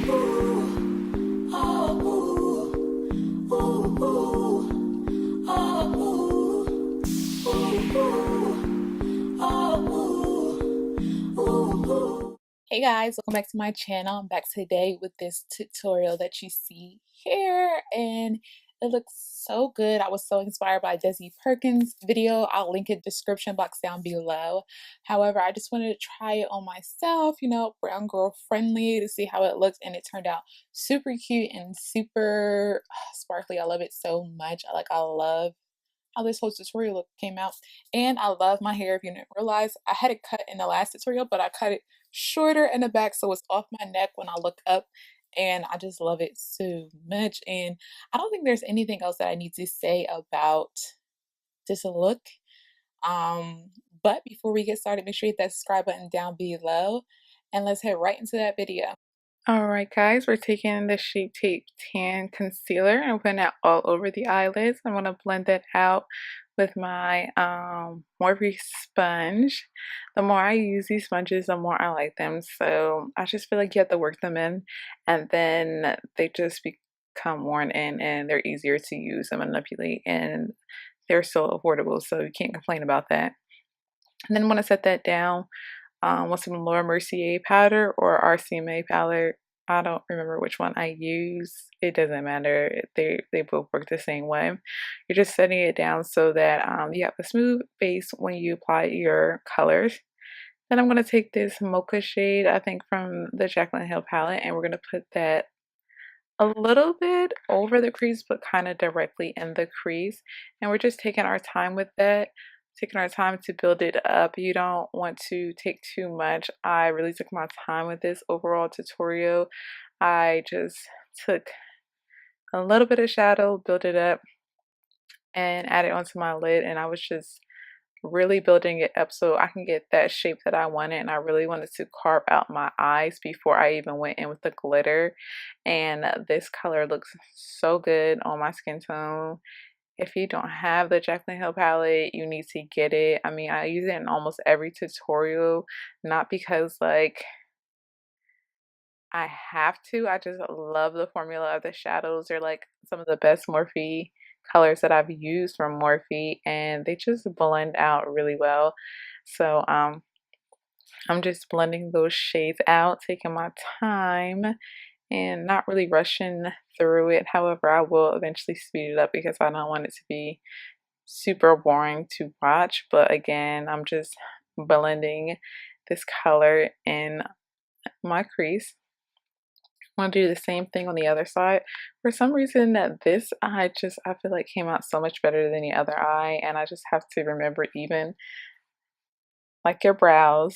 Hey guys, welcome back to my channel. I'm back today with this tutorial that you see here, and it looks so good. I was so inspired by Desi Perkins video. I'll link it description box down below. However, I just wanted to try it on myself, you know, brown girl friendly, to see how it looks, and it turned out super cute and super sparkly. I love it so much. I love how this whole tutorial look came out, and I love my hair. If you didn't realize, I had it cut in the last tutorial, but I cut it shorter in the back so it's off my neck when I look up, and I just love it so much. And I don't think there's anything else that I need to say about this look. But before we get started, make sure you hit that subscribe button down below, and let's head right into that video. Alright guys, we're taking the Shape Tape Tan Concealer and putting that all over the eyelids. I'm going to blend that out with my Morphe sponge. The more I use these sponges, the more I like them. So I just feel like you have to work them in, and then they just become worn in and they're easier to use and manipulate, and they're so affordable, so you can't complain about that. And then I'm going to set that down with some Laura Mercier powder or RCMA powder. I don't remember which one I use. It doesn't matter. They both work the same way. You're just setting it down so that you have a smooth base when you apply your colors. Then I'm going to take this mocha shade, I think from the Jaclyn Hill palette, and we're going to put that a little bit over the crease, but kind of directly in the crease. And we're just taking our time with that. Taking our time to build it up. You don't want to take too much. I really took my time with this overall tutorial. I just took a little bit of shadow, built it up, and added onto my lid, and I was just really building it up so I can get that shape that I wanted. And I really wanted to carve out my eyes before I even went in with the glitter, and this color looks so good on my skin tone. If you don't have the Jaclyn Hill palette, you need to get it. I mean, I use it in almost every tutorial, not because like I have to. I just love the formula of the shadows. They're like some of the best Morphe colors that I've used from Morphe, and they just blend out really well. So I'm just blending those shades out, taking my time and not really rushing through it. However, I will eventually speed it up because I don't want it to be super boring to watch. But again, I'm just blending this color in my crease. I'm gonna do the same thing on the other side. For some reason that this eye I feel like came out so much better than the other eye, and I just have to remember, even like your brows,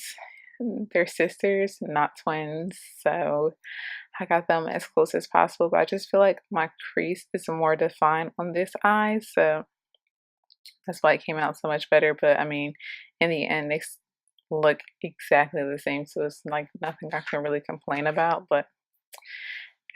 they're sisters, not twins. So I got them as close as possible, but I just feel like my crease is more defined on this eye, so that's why it came out so much better. But I mean, in the end, they look exactly the same, so it's like nothing I can really complain about. But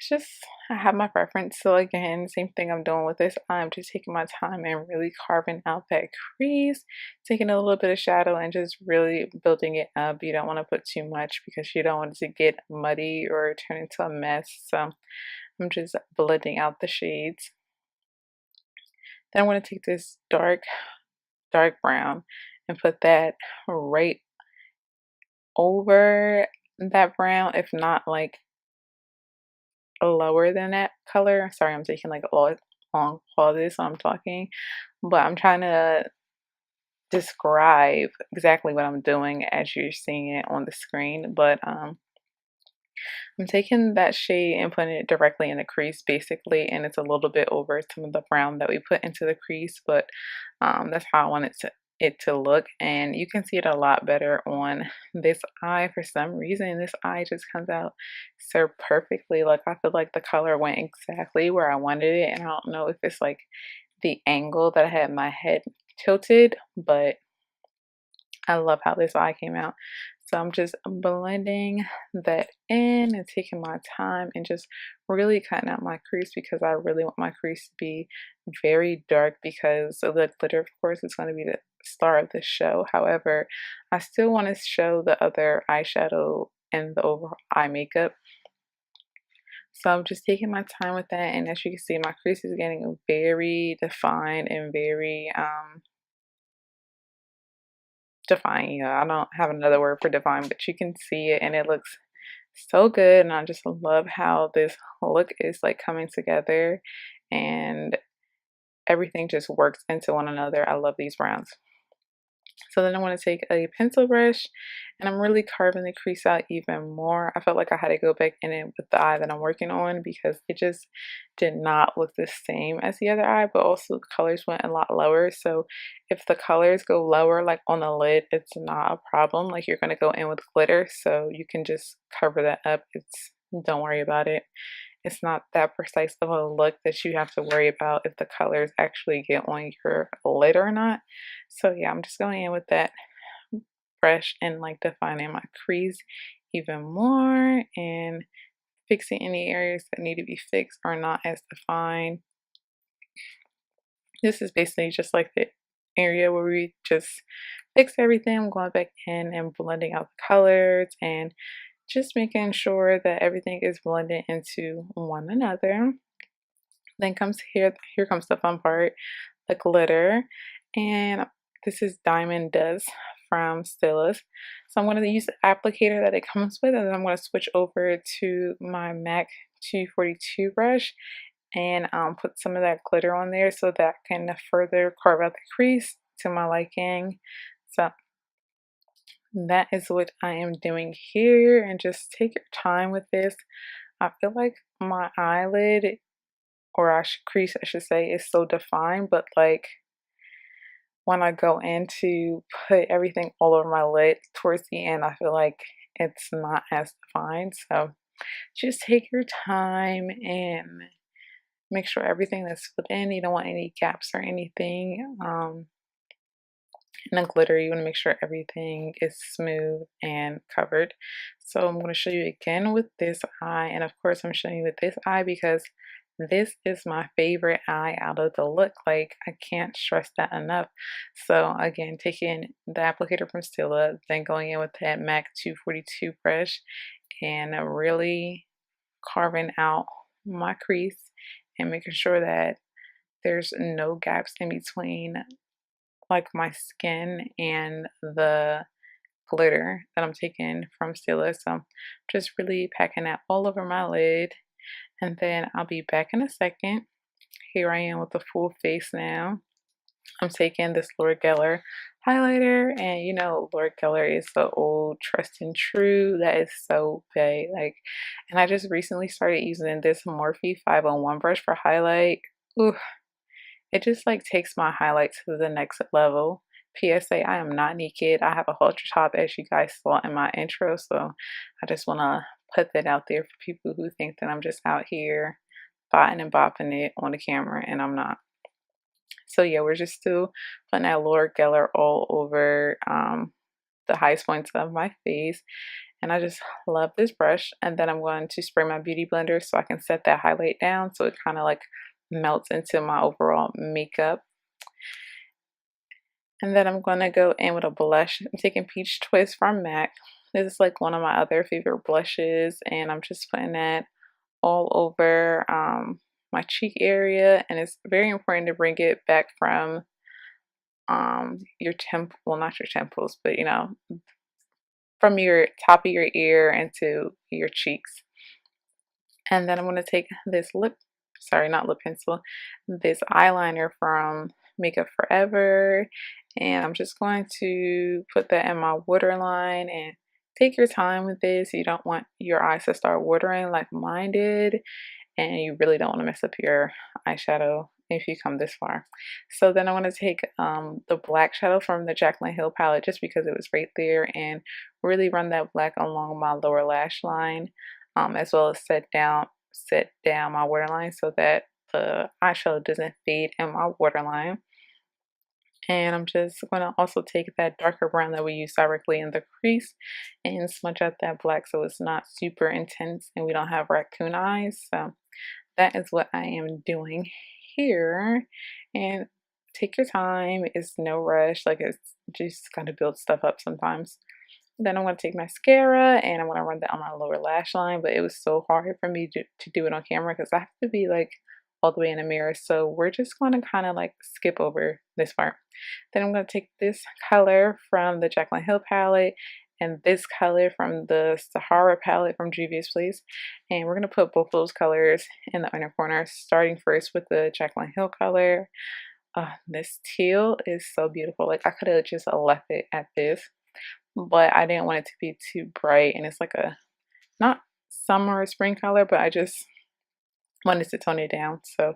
it's just, I have my preference. So again, same thing I'm doing with this. I'm just taking my time and really carving out that crease, taking a little bit of shadow and just really building it up. You don't want to put too much because you don't want it to get muddy or turn into a mess. So I'm just blending out the shades. Then I'm going to take this dark brown and put that right over that brown, if not like lower than that color. Sorry, I'm taking like a long pauses when I'm talking, but I'm trying to describe exactly what I'm doing as you're seeing it on the screen. But I'm taking that shade and putting it directly in the crease basically, and it's a little bit over some of the brown that we put into the crease, but that's how I want it to look. And you can see it a lot better on this eye. For some reason, this eye just comes out so perfectly. Like, I feel like the color went exactly where I wanted it, and I don't know if it's like the angle that I had my head tilted, but I love how this eye came out. So I'm just blending that in and taking my time and just really cutting out my crease, because I really want my crease to be very dark, because the glitter, of course, is going to be the star of the show. However, I still want to show the other eyeshadow and the overall eye makeup. So I'm just taking my time with that, and as you can see, my crease is getting very defined and very defined. Yeah, I don't have another word for defined, but you can see it and it looks so good. And I just love how this look is like coming together and everything just works into one another. I love these browns. So then I want to take a pencil brush and I'm really carving the crease out even more. I felt like I had to go back in it with the eye that I'm working on because it just did not look the same as the other eye, but also the colors went a lot lower. So if the colors go lower, like on the lid, it's not a problem. Like you're going to go in with glitter, so you can just cover that up. Don't worry about it. It's not that precise of a look that you have to worry about if the colors actually get on your lid or not. So yeah, I'm just going in with that brush and like defining my crease even more and fixing any areas that need to be fixed or not as defined. This is basically just like the area where we just fix everything. I'm going back in and blending out the colors and just making sure that everything is blended into one another. Then comes here comes the fun part, the glitter. And this is Diamond Dust from Stilia. So I'm going to use the applicator that it comes with, and then I'm going to switch over to my MAC 242 brush and put some of that glitter on there so that I can further carve out the crease to my liking. So that is what I am doing here, and just take your time with this. I feel like my eyelid, or crease I should say, is so defined, but like when I go in to put everything all over my lid towards the end, I feel like it's not as defined. So just take your time and make sure everything that's within, you don't want any gaps or anything. And the glitter, you want to make sure everything is smooth and covered. So I'm going to show you again with this eye, and of course I'm showing you with this eye because this is my favorite eye out of the look. Like, I can't stress that enough. So again, taking the applicator from Stilia, then going in with that MAC 242 brush and really carving out my crease and making sure that there's no gaps in between like my skin and the glitter that I'm taking from Stilia. So just really packing that all over my lid, and then I'll be back in a second. Here I am with the full face now. I'm taking this Lord Geller highlighter, and you know Lord Geller is the old trust and true. That is so big. Like, and I just recently started using this Morphe 501 brush for highlight. Ooh, it just like takes my highlights to the next level. PSA, I am not naked. I have a halter top, as you guys saw in my intro, so I just want to put that out there for people who think that I'm just out here botting and bopping it on the camera, and I'm not. So yeah, we're just still putting that Lord Geller all over the highest points of my face, and I just love this brush. And then I'm going to spray my beauty blender so I can set that highlight down so it kind of like melts into my overall makeup. And then I'm going to go in with a blush. I'm taking Peachtwist from MAC. This is like one of my other favorite blushes, and I'm just putting that all over my cheek area. And it's very important to bring it back from your temple, well, not your temples, but you know, from your top of your ear into your cheeks. And then I'm going to take this not lip pencil, this eyeliner from Makeup Forever, and I'm just going to put that in my waterline. And take your time with this. You don't want your eyes to start watering like mine did, and you really don't want to mess up your eyeshadow if you come this far. So then I want to take the black shadow from the Jaclyn Hill palette, just because it was right there, and really run that black along my lower lash line, as well as set down my waterline so that the eyeshadow doesn't fade in my waterline. And I'm just going to also take that darker brown that we use directly in the crease and smudge out that black so it's not super intense and we don't have raccoon eyes. So that is what I am doing here. And take your time. It's no rush. Like, it's just gotta build stuff up sometimes. Then I'm going to take mascara and I'm going to run that on my lower lash line, but it was so hard for me to do it on camera because I have to be like all the way in the mirror. So we're just going to kind of like skip over this part. Then I'm going to take this color from the Jaclyn Hill palette and this color from the Sahara palette from Juvia's Place. And we're going to put both those colors in the inner corner, starting first with the Jaclyn Hill color. This teal is so beautiful. Like I could have just left it at this, but I didn't want it to be too bright. And it's like a, not summer or spring color, but I just wanted to tone it down. So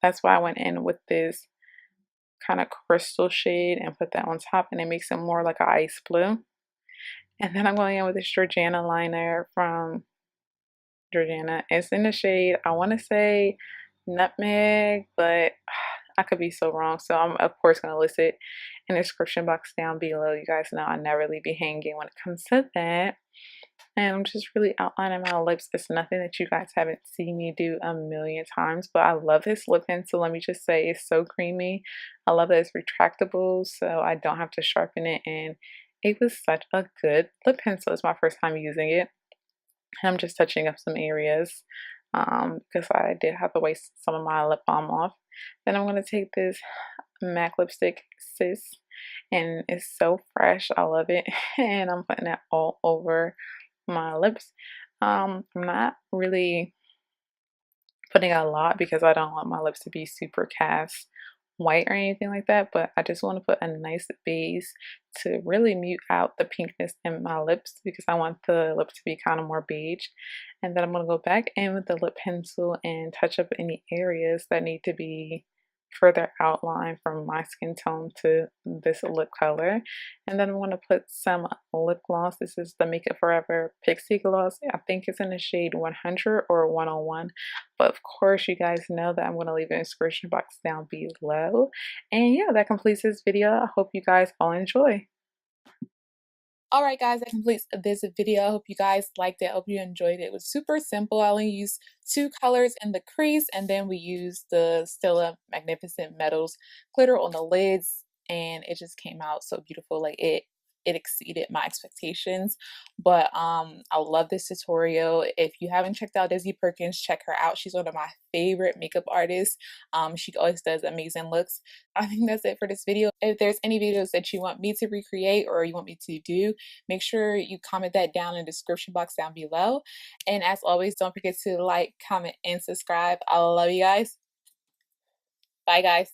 that's why I went in with this kind of crystal shade and put that on top, and it makes it more like an ice blue. And then I'm going in with this Jordana liner from Jordana. It's in the shade, I want to say nutmeg, but I could be so wrong. So I'm of course going to list it in the description box down below. You guys know I never leave you hanging when it comes to that. And I'm just really outlining my lips. It's nothing that you guys haven't seen me do a million times, but I love this lip pencil. Let me just say it's so creamy. I love that it's retractable, so I don't have to sharpen it. And it was such a good lip pencil. It's my first time using it. I'm just touching up some areas because I did have to waste some of my lip balm off. Then I'm going to take this MAC lipstick, Siss, and it's so fresh. I love it. And I'm putting that all over my lips. I'm not really putting a lot because I don't want my lips to be super cast white or anything like that, but I just want to put a nice base to really mute out the pinkness in my lips because I want the lips to be kind of more beige. And then I'm going to go back in with the lip pencil and touch up any areas that need to be further outline from my skin tone to this lip color. And then I'm going to put some lip gloss. This is the Make It Forever Pixie Gloss. I think it's in the shade 100 or 101, but of course you guys know that I'm going to leave an description box down below. And yeah, that completes this video. I hope you guys all enjoy. Alright guys, that completes this video. I hope you guys liked it. I hope you enjoyed it. It was super simple. I only used 2 colors in the crease, and then we used the Stilia Magnificent Metals glitter on the lids, and it just came out so beautiful. Like it exceeded my expectations. But I love this tutorial. If you haven't checked out Desi Perkins, check her out. She's one of my favorite makeup artists. She always does amazing looks. I think that's it for this video. If there's any videos that you want me to recreate or you want me to do, make sure you comment that down in the description box down below. And as always, don't forget to like, comment, and subscribe. I love you guys. Bye guys.